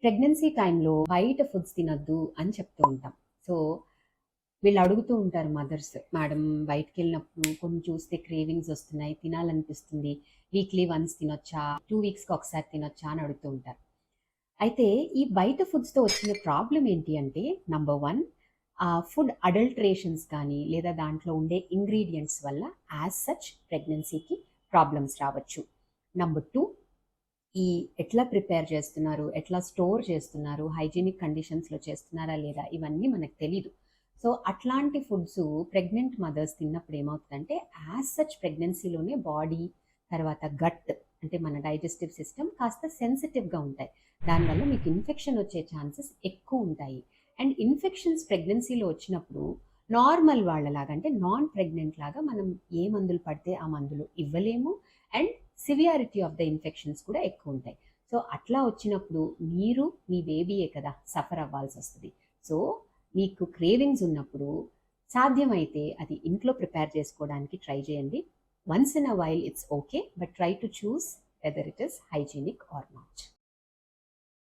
Pregnancy టైంలో బయట foods తినొద్దు అని చెప్తూ ఉంటాం. సో, వీళ్ళు అడుగుతూ ఉంటారు మదర్స్, మేడం బయటికెళ్ళినప్పుడు కొన్ని చూస్తే క్రేవింగ్స్ వస్తున్నాయి, తినాలనిపిస్తుంది. వీక్లీ వన్స్ తినొచ్చా? 2 వీక్స్‌కి ఒకసారి తినొచ్చా? అని అడుగుతూ ఉంటారు. అయితే ఈ బయట ఫుడ్స్‌తో వచ్చిన ప్రాబ్లమ్ ఏంటి అంటే నంబర్ 1 ఫుడ్ అడల్టరేషన్స్ కానీ లేదా దాంట్లో ఉండే ఇంగ్రీడియెంట్స్ వల్ల యాస్ సచ్ ప్రెగ్నెన్సీకి ప్రాబ్లమ్స్ రావచ్చు. నంబర్ 2 ఈ ఎట్లా ప్రిపేర్ చేస్తున్నారు, ఎట్లా స్టోర్ చేస్తున్నారు, హైజీనిక్ కండిషన్స్‌లో చేస్తున్నారా లేదా ఇవన్నీ మనకు తెలీదు. సో, అట్లాంటి ఫుడ్సు ప్రెగ్నెంట్ మదర్స్ తిన్నప్పుడు ఏమవుతుందంటే యాస్ సచ్ ప్రెగ్నెన్సీలోనే బాడీ, తర్వాత గట్ అంటే మన డైజెస్టివ్ సిస్టమ్ కాస్త సెన్సిటివ్‌గా ఉంటాయి. దానివల్ల మీకు ఇన్ఫెక్షన్ వచ్చే ఛాన్సెస్ ఎక్కువుంటాయి. అండ్ ఇన్ఫెక్షన్స్ ప్రెగ్నెన్సీలో వచ్చినప్పుడు నార్మల్ వాళ్ళలాగా అంటే నాన్ ప్రెగ్నెంట్ లాగా మనం ఏ మందులు పడితే ఆ మందులు ఇవ్వలేము. And severity of the infections కూడా ఎక్కువ ఉంటాయి. సో అట్లా వచ్చినప్పుడు మీరు మీ బేబీయే కదా సఫర్ అవ్వాల్సి వస్తుంది. సో మీకు క్రేవింగ్స్ ఉన్నప్పుడు సాధ్యమైతే అది ఇంట్లో ప్రిపేర్ చేసుకోవడానికి ట్రై చేయండి. Once in a while it's okay, but try to choose whether it is hygienic or not.